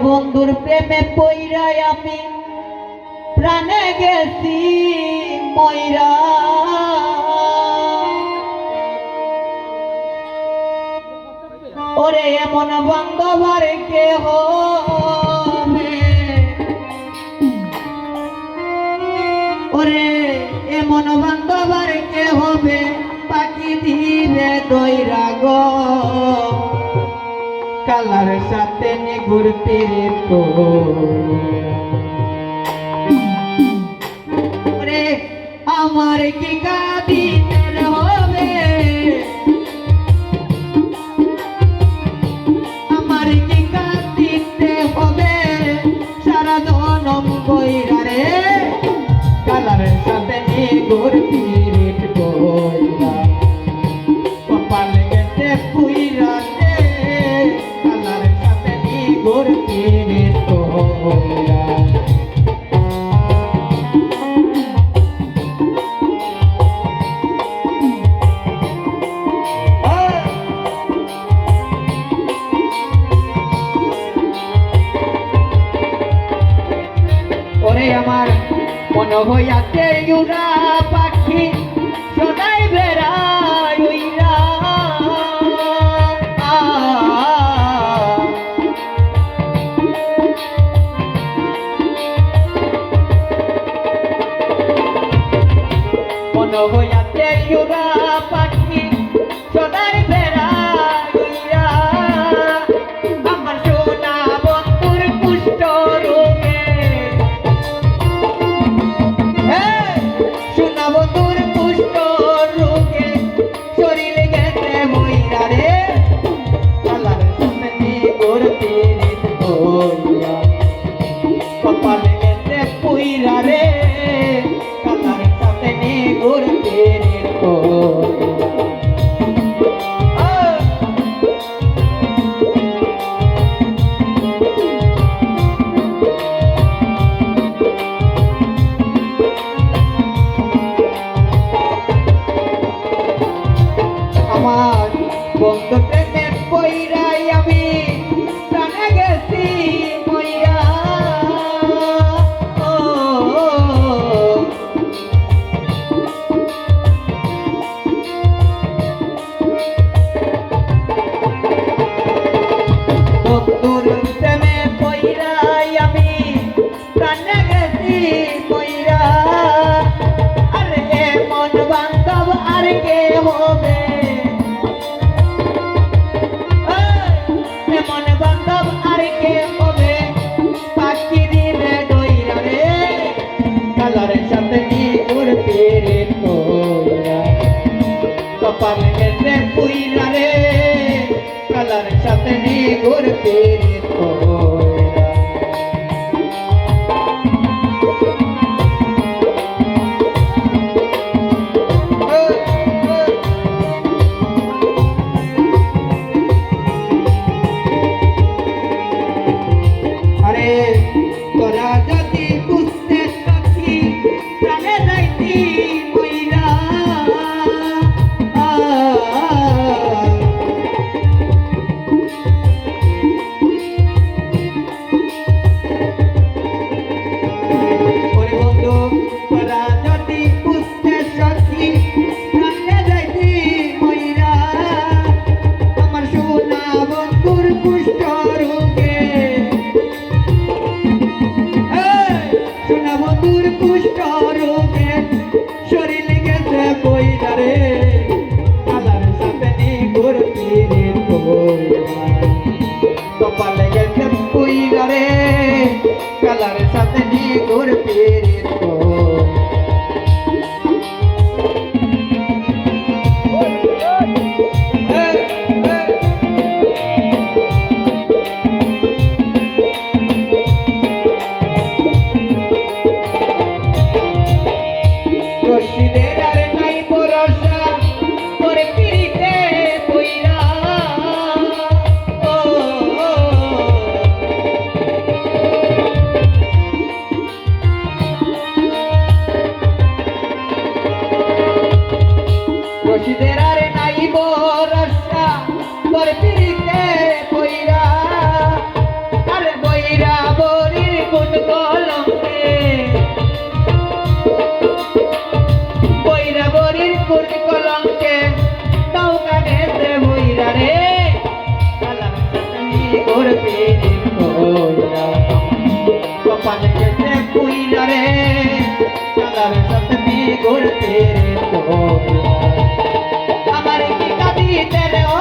বন্ধুর প্রেমে পইরাই আমি প্রাণে গেছি ময়রা। ওরে এমন বান্ধব আর কে হবে, ওরে এমন বান্ধব আর কে হবে, পাখি দিবে দইরা গো কালার সাথে নিগুর পীড়িত। ওরে আমার কি কাদিনের হবে, আমার কি কাদিতে হবে সারা জনম কইরা রে কালার সাথে নিগুর পীড়িত কইরা। কপাল গেছে পুইরা রে কালার সাথে নিগুর পীড়িত কইরা। ওরে আমার মন হইয়াছে উড়া পাখি সদাই বেড়ায় উইরা। মন হইয়াছে উড়া পাখি সদাই বেড়ায় উইরা। আমার সোনা বন্ধুর কুষ্ঠ রোগে, সোনা বন্ধুর কুষ্ঠ রোগে শরীর গেছে ময়রা রে কালার সাথে নিগুর পীড়িত কইরা। কপাল গেছে পুইরা রে কালার সাথে নিগুর পীড়িত কইরা। আমার বন্ধু প্রেমে পইরাই আমি প্রাণে গেছি ময়রা। বন্ধুর প্রেমে পইরাই আমি প্রাণে গেছি ময়রা। আরে এমন বান্ধব আর কে হবে, এমন বান্ধব আর কে হবে, পাখি দিবে দইরা রে কালার সাথে নিগুর পীড়িত কইরা। কপাল গেছে পুইরা রে কালার সাথে নিগুর পীড়িত কইরা। আরে তোরা যদি বুঝতে সখী প্রাণে যাইতি ময়রা। ওরে বন্ধু তোরা যদি বুঝতে সখী প্রাণে যাইতি ময়রা। আমার সোনা বন্ধুর কুষ্ঠ রোগে, সোনা বন্ধুর কুষ্ঠ রোগে শরীর গেছে পইরা রে কালার সাথে নিগুর পীড়িত কইরা। কপালে গেছে পুইরা রে কালার সাথে নিগুর পীড়িত কইরা। রশিদের আর নাই ভরসা তোর পীড়িতে পইরা। পিরিত কইরা কপালে গেছে পুইরা রে কাদার সাথে বিগুর পিরিত কইরা আমার কি কাঁদিতে রে ও